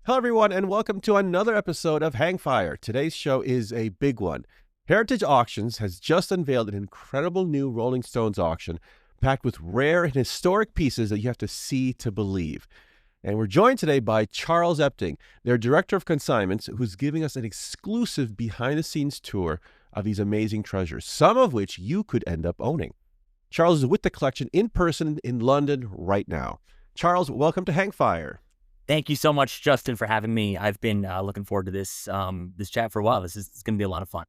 Hello, everyone, and welcome to another episode of Hangfire. Today's show is a big one. Heritage Auctions has just unveiled an incredible new Rolling Stones auction packed with rare and historic pieces that you have to see to believe. And we're joined today by Charles Epting, their Director of Consignments, who's giving us an exclusive behind-the-scenes tour of these amazing treasures, some of which you could end up owning. Charles is with the collection in person in London right now. Charles, welcome to Hangfire. Thank you so much, Justin, for having me. I've been looking forward to this chat for a while. This is going to be a lot of fun.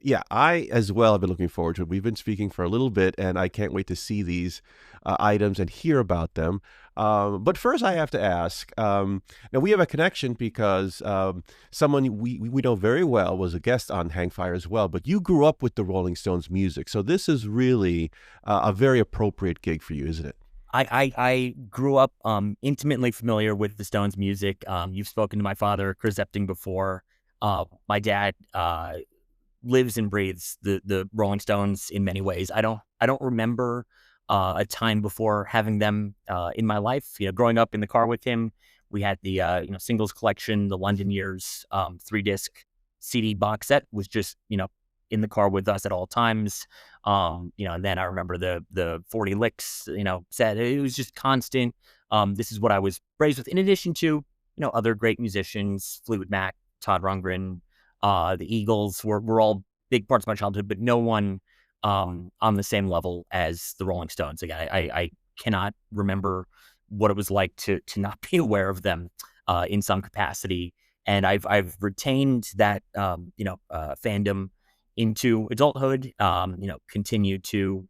Yeah, I as well have been looking forward to it. We've been speaking for a little bit, and I can't wait to see these items and hear about them. But first, I have to ask. Now, we have a connection because someone we know very well was a guest on Hangfire as well. But you grew up with the Rolling Stones music, so this is really a very appropriate gig for you, isn't it? I grew up intimately familiar with the Stones' music. You've spoken to my father, Chris Epting, before. My dad lives and breathes the Rolling Stones in many ways. I don't remember a time before having them in my life. You know, growing up in the car with him, we had the singles collection, the London Years 3-disc CD box set was just in the car with us at all times. And then I remember the 40 Licks, set. It was just constant. This is what I was raised with, in addition to, other great musicians, Fleetwood Mac, Todd Rundgren, the Eagles were all big parts of my childhood, but no one on the same level as the Rolling Stones. Again, I cannot remember what it was like to not be aware of them in some capacity. And I've retained that fandom into adulthood, continue to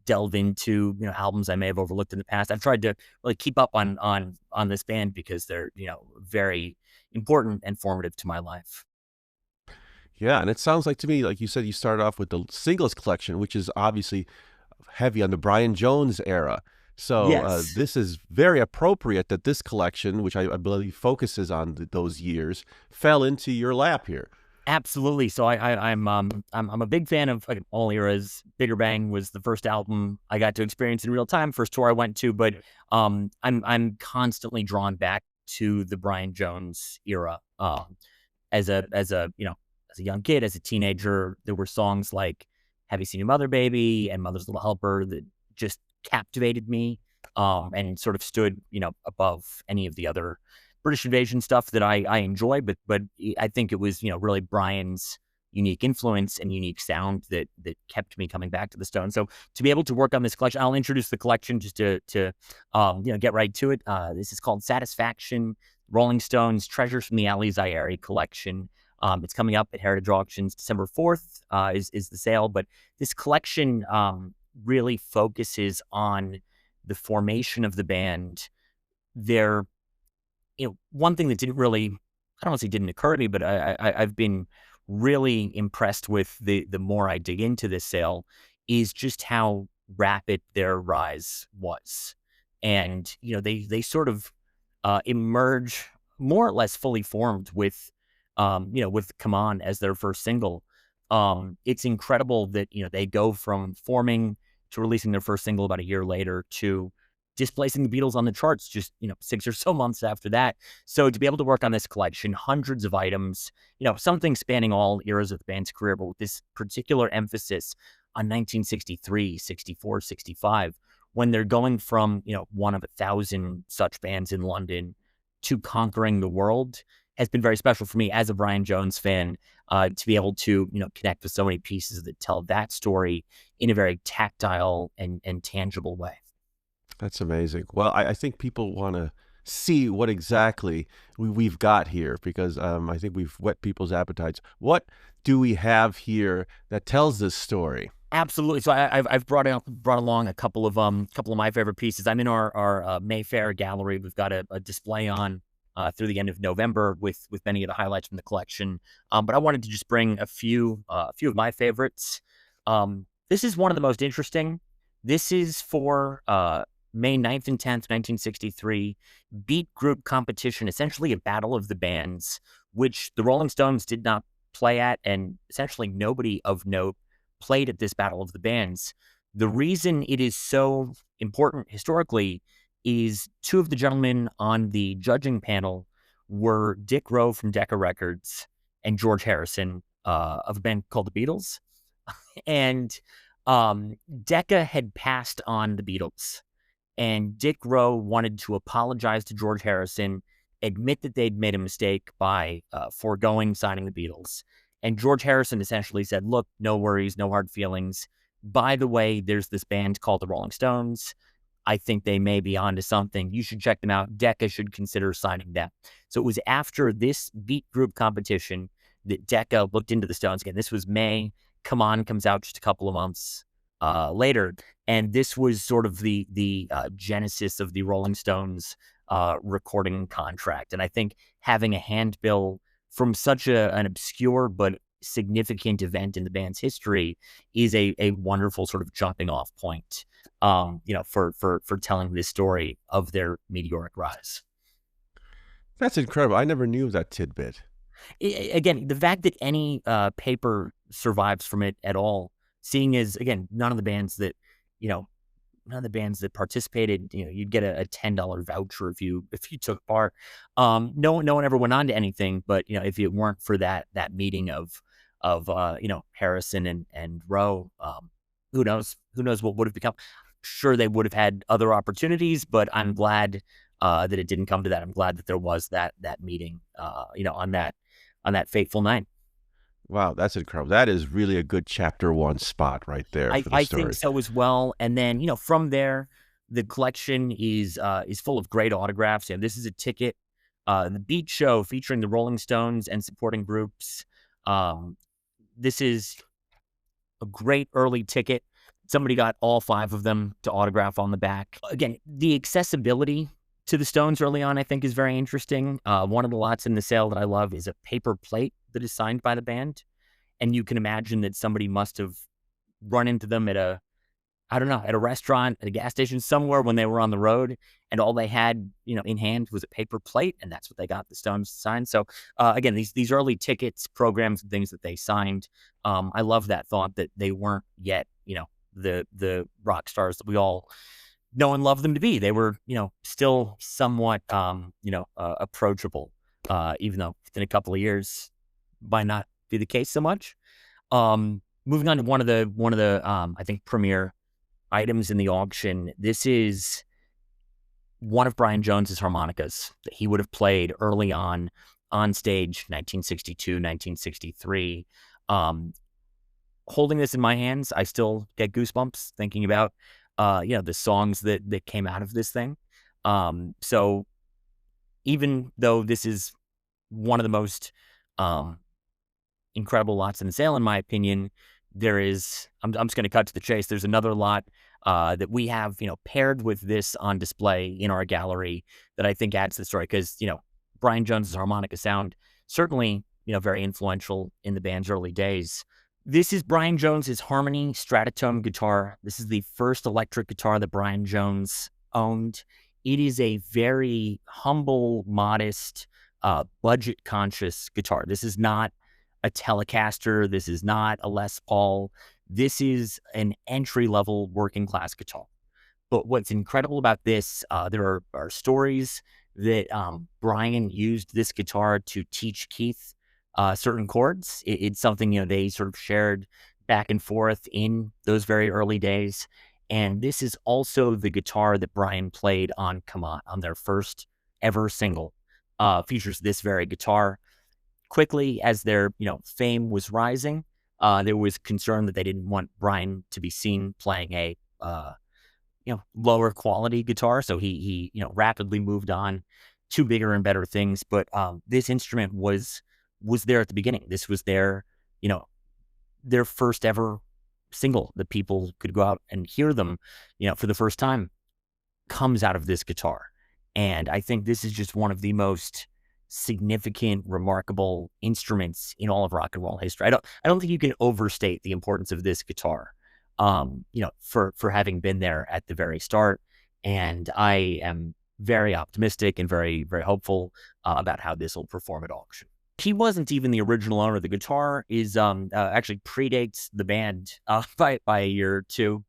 delve into albums I may have overlooked in the past. I've tried to really keep up on this band because they're very important and formative to my life. Yeah, and it sounds like to me, like you said, you started off with the singles collection, which is obviously heavy on the Brian Jones era. So Yes. this is very appropriate that this collection, which I believe focuses on those years, fell into your lap here. Absolutely. So I'm a big fan of all eras. Bigger Bang was the first album I got to experience in real time, first tour I went to, but I'm constantly drawn back to the Brian Jones era. As a young kid, as a teenager, there were songs like "Have You Seen Your Mother, Baby" and "Mother's Little Helper" that just captivated me, and sort of stood above any of the other British Invasion stuff that I enjoy, but I think it was really Brian's unique influence and unique sound that kept me coming back to the Stones. So to be able to work on this collection, I'll introduce the collection just to get right to it. This is called Satisfaction: Rolling Stones Treasures from the Ali Zaire collection. It's coming up at Heritage Auctions December 4th is the sale, but this collection really focuses on the formation of the band. Their one thing that didn't really, I don't want to say didn't occur to me, but I've been really impressed with the more I dig into this sale is just how rapid their rise was. And, they sort of emerge more or less fully formed with Come On as their first single. It's incredible that, they go from forming to releasing their first single about a year later to displacing the Beatles on the charts just 6 or so months after that. So to be able to work on this collection, hundreds of items, something spanning all eras of the band's career, but with this particular emphasis on 1963, 64, 65, when they're going from one of 1,000 such bands in London to conquering the world, has been very special for me as a Brian Jones fan, to be able to connect with so many pieces that tell that story in a very tactile and tangible way. That's amazing. Well, I think people want to see what exactly we've got here because I think we've whet people's appetites. What do we have here that tells this story? Absolutely. So I've brought along a couple of my favorite pieces. I'm in our Mayfair gallery. We've got a display on through the end of November with many of the highlights from the collection. But I wanted to just bring a few of my favorites. This is one of the most interesting. This is for May 9th and 10th, 1963, beat group competition, essentially a battle of the bands, which the Rolling Stones did not play at, and essentially nobody of note played at this battle of the bands. The reason it is so important historically is two of the gentlemen on the judging panel were Dick Rowe from Decca Records and George Harrison of a band called the Beatles. And Decca had passed on the Beatles, and Dick Rowe wanted to apologize to George Harrison, admit that they'd made a mistake by foregoing signing the Beatles. And George Harrison essentially said, look, no worries, no hard feelings. By the way, there's this band called the Rolling Stones. I think they may be onto something. You should check them out. Decca should consider signing them. So it was after this beat group competition that Decca looked into the Stones again. This was May. Come On comes out just a couple of months later. And this was sort of the genesis of the Rolling Stones recording contract. And I think having a handbill from such an obscure but significant event in the band's history is a wonderful sort of jumping off point, for telling this story of their meteoric rise. That's incredible. I never knew that tidbit. Again, the fact that any paper survives from it at all, seeing as, again, none of the bands that participated, you'd get a $10 voucher if you took part. No one ever went on to anything, but if it weren't for that meeting of Harrison and Rowe, who knows what would have become. Sure, they would have had other opportunities, but I'm glad that it didn't come to that. I'm glad that there was that meeting, on that fateful night. Wow, that's incredible. That is really a good chapter 1 spot right there for the I story. think so as well. And then, from there, the collection is full of great autographs. And this is a ticket, the Beat Show featuring the Rolling Stones and supporting groups. This is a great early ticket. Somebody got all 5 of them to autograph on the back. Again, the accessibility to the Stones early on, I think, is very interesting. One of the lots in the sale that I love is a paper plate that is signed by the band. And you can imagine that somebody must have run into them at a restaurant, at a gas station, somewhere when they were on the road, and all they had, in hand was a paper plate, and that's what they got the Stones to sign. So, again, these early tickets, programs, and things that they signed, I love that thought that they weren't yet, the rock stars that we all know and love them to be. They were, still somewhat, approachable, even though within a couple of years might not be the case so much. Moving on to one of the I think premier items in the auction. This is one of Brian Jones's harmonicas that he would have played early on stage, 1962, 1963. Holding this in my hands, I still get goosebumps thinking about the songs that came out of this thing. So even though this is one of the most incredible lots in the sale, in my opinion, there is, I'm just going to cut to the chase. There's another lot that we have, paired with this on display in our gallery that I think adds to the story. Because, Brian Jones's harmonica sound, certainly, very influential in the band's early days. This is Brian Jones's Harmony Stratotone guitar. This is the first electric guitar that Brian Jones owned. It is a very humble, modest, budget-conscious guitar. This is not a Telecaster. This is not a Les Paul. This is an entry-level working-class guitar. But what's incredible about this, there are stories that Brian used this guitar to teach Keith certain chords. It's something, they sort of shared back and forth in those very early days. And this is also the guitar that Brian played on Come On, on their first ever single. Features this very guitar. Quickly, as their fame was rising, there was concern that they didn't want Brian to be seen playing a lower quality guitar, so he rapidly moved on to bigger and better things. But this instrument was there at the beginning. This was their first ever single that people could go out and hear them for the first time, comes out of this guitar. And I think this is just one of the most significant, remarkable instruments in all of rock and roll history. I don't think you can overstate the importance of this guitar, for having been there at the very start. And I am very optimistic and very, very hopeful about how this will perform at auction. He wasn't even the original owner. The guitar is actually predates the band by a year or two.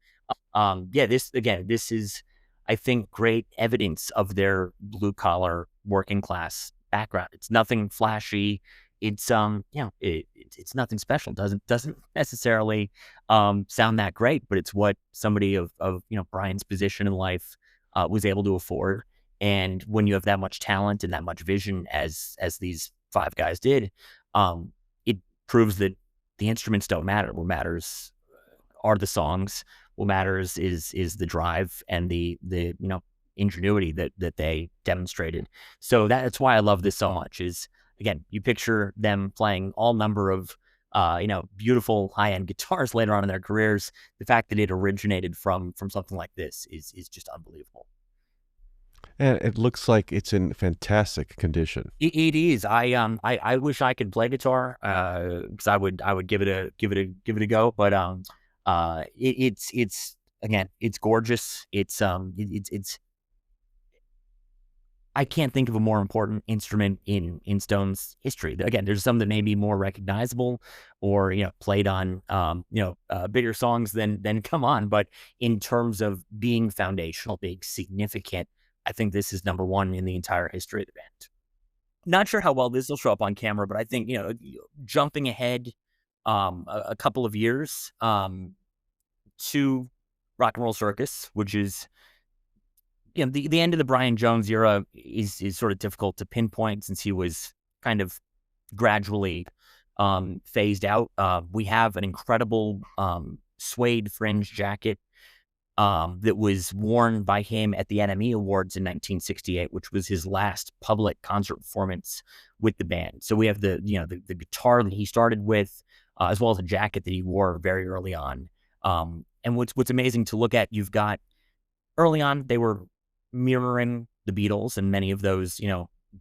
This is, I think, great evidence of their blue collar working class background. It's nothing flashy. It's it's nothing special. Doesn't necessarily sound that great, but it's what somebody of Brian's position in life was able to afford. And when you have that much talent and that much vision, as these five guys did, it proves that the instruments don't matter. What matters are the songs. What matters is the drive and the ingenuity that they demonstrated. So that's why I love this so much. Is again, you picture them playing all number of beautiful high end guitars later on in their careers. The fact that it originated from something like this is just unbelievable. And it looks like it's in fantastic condition. It is. I wish I could play guitar because I would give it a go. But it's again, it's gorgeous. It's I can't think of a more important instrument in Stone's history. Again, there's some that may be more recognizable or played on bigger songs than Come On. But in terms of being foundational, being significant, I think this is number one in the entire history of the band. Not sure how well this will show up on camera, but I think jumping ahead a couple of years to Rock and Roll Circus, which is the end of the Brian Jones era is sort of difficult to pinpoint since he was kind of gradually phased out. We have an incredible suede fringe jacket that was worn by him at the NME Awards in 1968, which was his last public concert performance with the band. So we have the guitar that he started with, as well as a jacket that he wore very early on. And what's amazing to look at, you've got early on they were mirroring the Beatles and many of those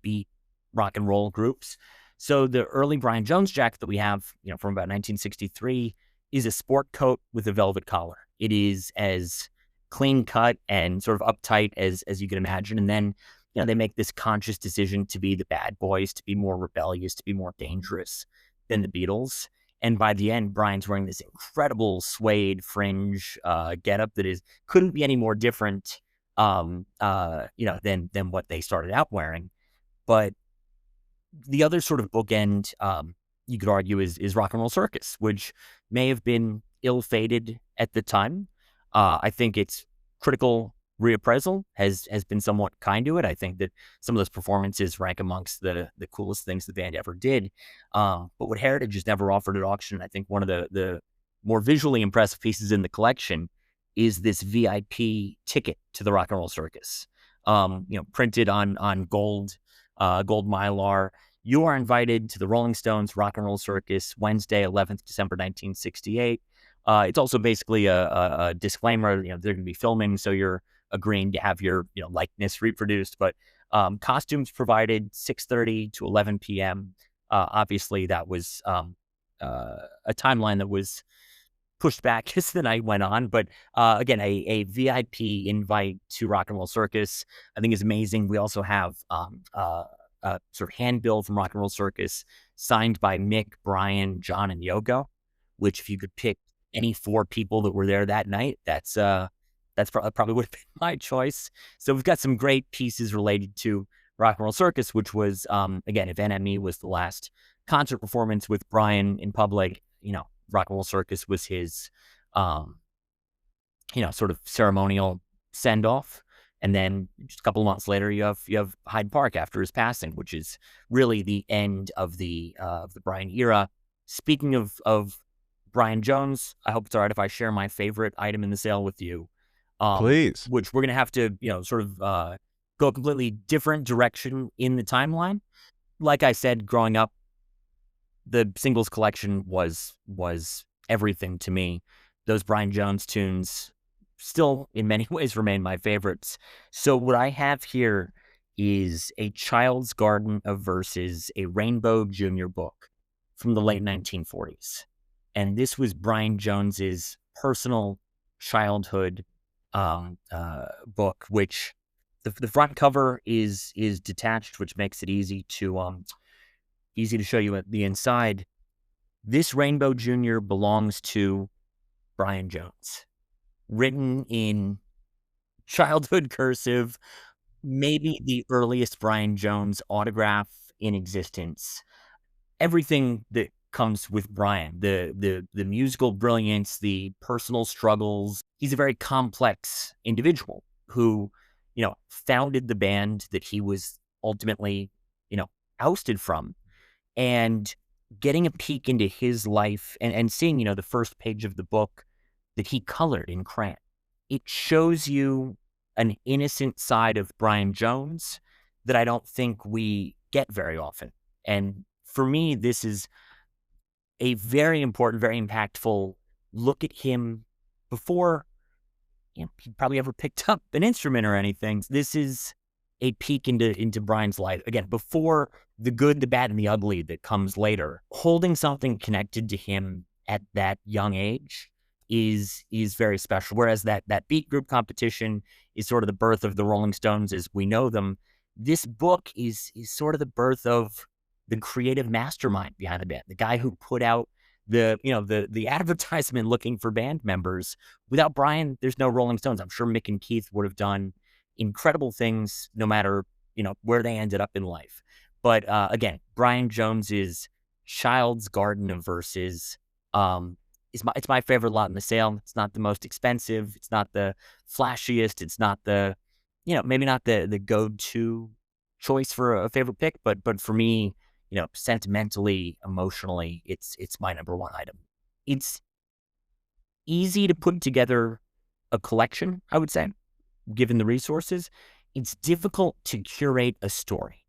beat rock and roll groups. So the early Brian Jones jacket that we have from about 1963 is a sport coat with a velvet collar. It is as clean cut and sort of uptight as you can imagine. And then, they make this conscious decision to be the bad boys, to be more rebellious, to be more dangerous than the Beatles. And by the end, Brian's wearing this incredible suede fringe getup that couldn't be any more different, than what they started out wearing. But the other sort of bookend, you could argue, is Rock and Roll Circus, which may have been ill-fated at the time. I think its critical reappraisal has been somewhat kind to it. I think that some of those performances rank amongst the coolest things the band ever did. But what Heritage has never offered at auction, I think one of the more visually impressive pieces in the collection is this VIP ticket to the Rock and Roll Circus, printed on gold mylar. You are invited to the Rolling Stones Rock and Roll Circus Wednesday, 11th December 1968. It's also basically a disclaimer. They're going to be filming, so you're agreeing to have your likeness reproduced. But costumes provided 6:30 to 11 p.m. Obviously, that was a timeline that was pushed back as the night went on. But again, a VIP invite to Rock and Roll Circus, I think, is amazing. We also have a sort of handbill from Rock and Roll Circus signed by Mick, Brian, John, and Yogo, which if you could pick any four people that were there that night, that's probably would have been my choice. So we've got some great pieces related to Rock and Roll Circus, which was, again, if NME was the last concert performance with Brian in public, Rock and Roll Circus was his, sort of ceremonial send off. And then just a couple of months later, you have Hyde Park after his passing, which is really the end of the Brian era. Speaking of Brian Jones, I hope it's all right if I share my favorite item in the sale with you. Please. Which we're going to have to, sort of go a completely different direction in the timeline. Like I said, growing up, the singles collection was everything to me. Those Brian Jones tunes still, in many ways, remain my favorites. So what I have here is A Child's Garden of Verses, a Rainbow Junior book from the late 1940s. And this was Brian Jones's personal childhood book, which the front cover is detached, which makes it easy to show you at the inside. This Rainbow Junior belongs to Brian Jones, written in childhood cursive, maybe the earliest Brian Jones autograph in existence. Everything that comes with Brian, the musical brilliance, the personal struggles. He's a very complex individual who, founded the band that he was ultimately, ousted from. And getting a peek into his life and seeing, the first page of the book that he colored in crayon, it shows you an innocent side of Brian Jones that I don't think we get very often. And for me, this is a very important, very impactful look at him before he probably ever picked up an instrument or anything. This is a peek into Brian's life. Again, before the good, the bad, and the ugly that comes later. Holding something connected to him at that young age is very special. Whereas that beat group competition is sort of the birth of the Rolling Stones as we know them. This book is sort of the birth of the creative mastermind behind the band, the guy who put out the advertisement looking for band members. Without Brian, there's no Rolling Stones. I'm sure Mick and Keith would have done incredible things no matter, where they ended up in life. But again, Brian Jones's Child's Garden of Verses it's my favorite lot in the sale. It's not the most expensive. It's not the flashiest. It's not the, maybe not the go-to choice for a favorite pick, but for me, sentimentally, emotionally, it's my number one item. It's easy to put together a collection, I would say, given the resources. It's difficult to curate a story.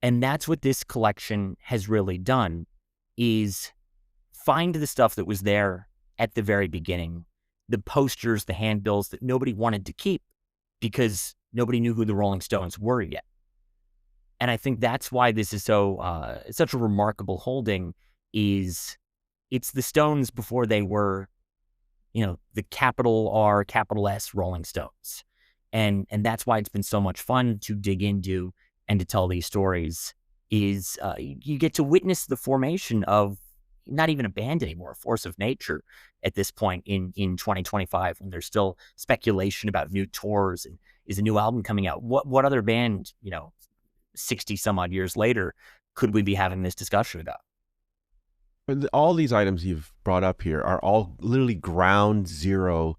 And that's what this collection has really done, is find the stuff that was there at the very beginning, the posters, the handbills that nobody wanted to keep because nobody knew who the Rolling Stones were yet. And I think that's why this is such a remarkable holding. Is it's the Stones before they were, the capital R, capital S Rolling Stones. And that's why it's been so much fun to dig into and to tell these stories. Is you get to witness the formation of not even a band anymore, a force of nature at this point in 2025, when there's still speculation about new tours and is a new album coming out. What other band, 60 some odd years later, could we be having this discussion about? All these items you've brought up here are all literally ground zero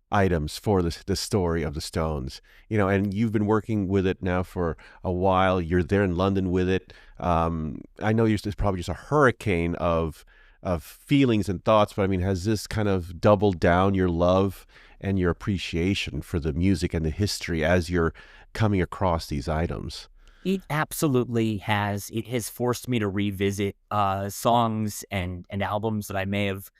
items for the story of the Stones, and you've been working with it now for a while. You're there in London with it. I know it's probably just a hurricane of feelings and thoughts, but I mean, has this kind of doubled down your love and your appreciation for the music and the history as you're coming across these items? It absolutely has. It has forced me to revisit songs and albums that I may have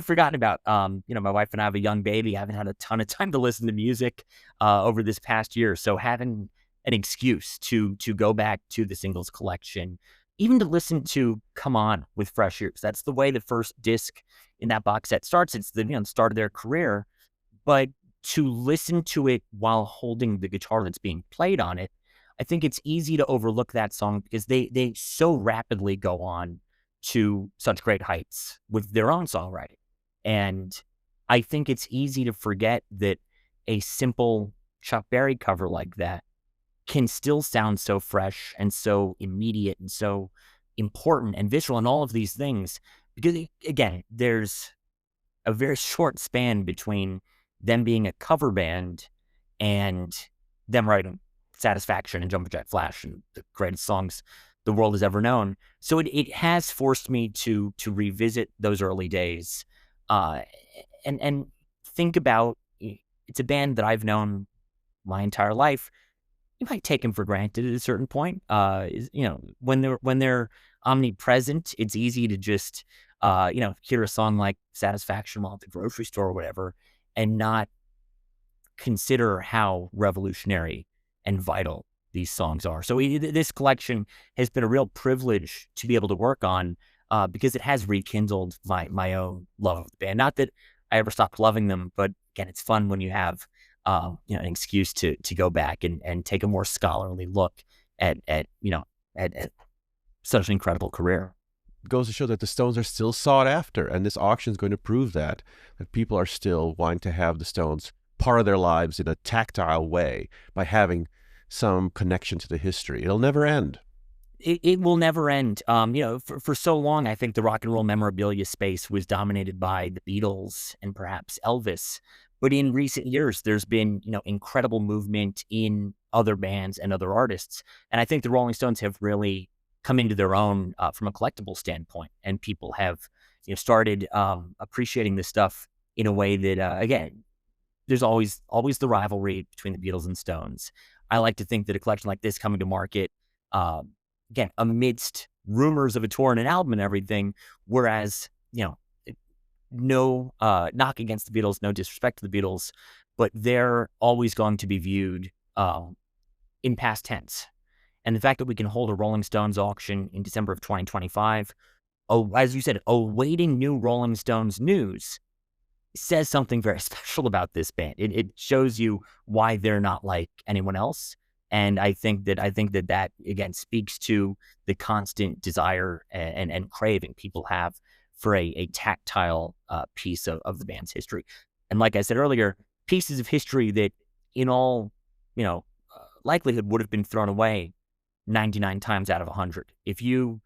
forgotten about. My wife and I have a young baby. I haven't had a ton of time to listen to music over this past year. So having an excuse to go back to the singles collection, even to listen to Come On with fresh ears. That's the way the first disc in that box set starts. It's the start of their career. But to listen to it while holding the guitar that's being played on it, I think it's easy to overlook that song because they so rapidly go on to such great heights with their own songwriting. And I think it's easy to forget that a simple Chuck Berry cover like that can still sound so fresh and so immediate and so important and visceral and all of these things. Because, again, there's a very short span between them being a cover band and them writing Satisfaction and Jumpin' Jack Flash and the greatest songs the world has ever known. So it has forced me to revisit those early days and think about, it's a band that I've known my entire life. You might take them for granted at a certain point. When they're omnipresent, it's easy to just hear a song like Satisfaction while at the grocery store or whatever and not consider how revolutionary and vital these songs are. So this collection has been a real privilege to be able to work on because it has rekindled my own love of the band. Not that I ever stopped loving them, but again, it's fun when you have an excuse to go back and take a more scholarly look at such an incredible career. It goes to show that the Stones are still sought after, and this auction is going to prove that people are still wanting to have the Stones part of their lives in a tactile way by having some connection to the history. It'll never end. It will never end. For so long, I think the rock and roll memorabilia space was dominated by the Beatles and perhaps Elvis. But in recent years, there's been, incredible movement in other bands and other artists. And I think the Rolling Stones have really come into their own from a collectible standpoint. And people have, started appreciating this stuff in a way that, again, there's always the rivalry between the Beatles and Stones. I like to think that a collection like this coming to market, uh, again, amidst rumors of a tour and an album and everything, whereas, no knock against the Beatles, no disrespect to the Beatles, but they're always going to be viewed in past tense. And the fact that we can hold a Rolling Stones auction in December of 2025, as you said, awaiting new Rolling Stones news, says something very special about this band. It shows you why they're not like anyone else. And I think that again speaks to the constant desire and craving people have for a tactile piece of the band's history. And like I said earlier, pieces of history that in all, likelihood would have been thrown away 99 times out of 100. If you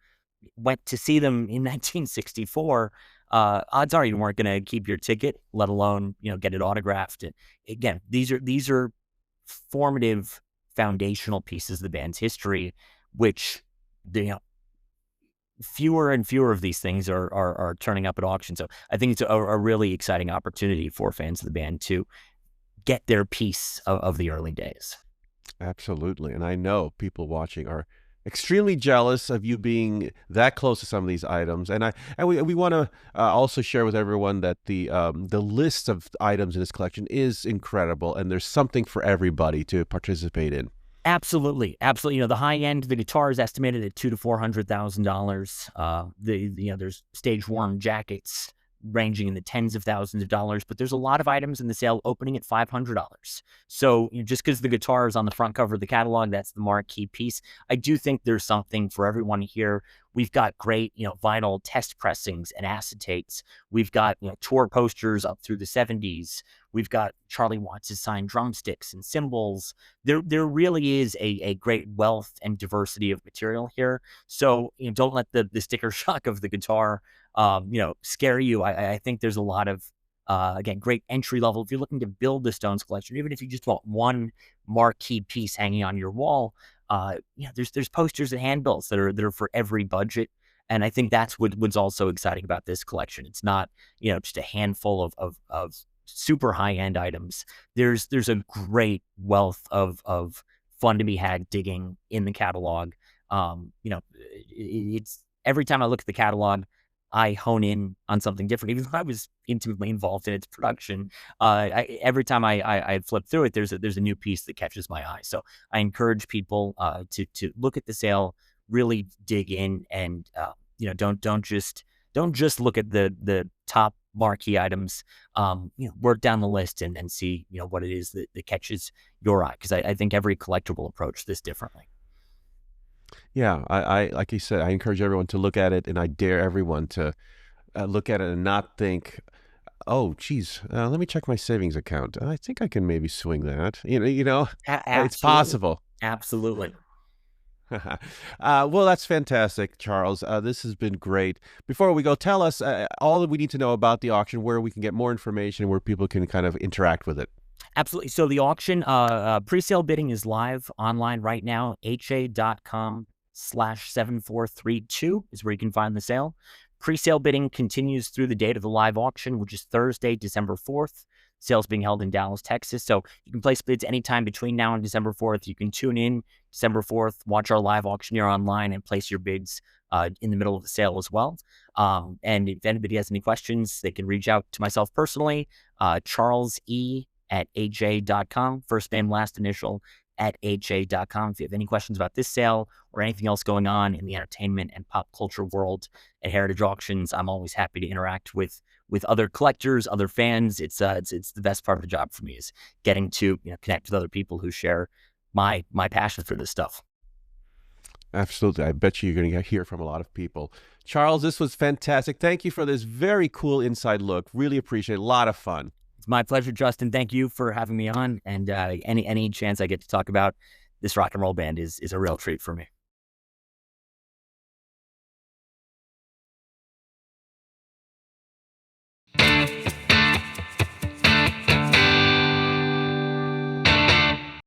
went to see them in 1964, odds are you weren't going to keep your ticket, let alone get it autographed. And again, these are formative, foundational pieces of the band's history, which fewer and fewer of these things are turning up at auction. So I think it's a really exciting opportunity for fans of the band to get their piece of the early days. Absolutely. And I know people watching are extremely jealous of you being that close to some of these items. And we want to also share with everyone that the list of items in this collection is incredible, and there's something for everybody to participate in. Absolutely. The high end, the guitar is estimated at $200,000 to $400,000. There's stage worn jackets ranging in the tens of thousands of dollars, but there's a lot of items in the sale opening at $500. So just because the guitar is on the front cover of the catalog, that's the marquee piece. I do think there's something for everyone here. We've got great, vinyl test pressings and acetates. We've got, tour posters up through the 70s. We've got Charlie Watts' signed drumsticks and cymbals. There really is a great wealth and diversity of material here. So don't let the sticker shock of the guitar scare you. I think there's a lot of again, great entry level. If you're looking to build the Stones collection, even if you just want one marquee piece hanging on your wall, there's posters and handbills that are for every budget. And I think that's what's also exciting about this collection. It's not just a handful of super high end items. There's a great wealth of fun to be had digging in the catalog. It's every time I look at the catalog, I hone in on something different. Even though I was intimately involved in its production, every time I flip through it, there's a new piece that catches my eye. So I encourage people to look at the sale, really dig in, and don't just look at the top marquee items. Work down the list and see what it is that catches your eye, because I think every collector will approach this differently. Yeah, I like you said, I encourage everyone to look at it, and I dare everyone to look at it and not think, "Oh, geez, let me check my savings account. I think I can maybe swing that." It's possible. Absolutely. Well, that's fantastic, Charles. This has been great. Before we go, tell us all that we need to know about the auction, where we can get more information, where people can kind of interact with it. Absolutely. So the auction, pre-sale bidding is live online right now. ha.com/7432 is where you can find the sale. Pre-sale bidding continues through the date of the live auction, which is Thursday, December 4th. Sales being held in Dallas, Texas. So you can place bids anytime between now and December 4th. You can tune in December 4th, watch our live auctioneer online, and place your bids in the middle of the sale as well. And if anybody has any questions, they can reach out to myself personally, Charles E. at aj.com, first name, last initial at aj.com. If you have any questions about this sale or anything else going on in the entertainment and pop culture world at Heritage Auctions, I'm always happy to interact with other collectors, other fans. It's the best part of the job for me, is getting to connect with other people who share my passion for this stuff. Absolutely. I bet you're going to hear from a lot of people. Charles, this was fantastic. Thank you for this very cool inside look. Really appreciate it. A lot of fun. It's my pleasure, Justin. Thank you for having me on. And any chance I get to talk about this rock and roll band is a real treat for me.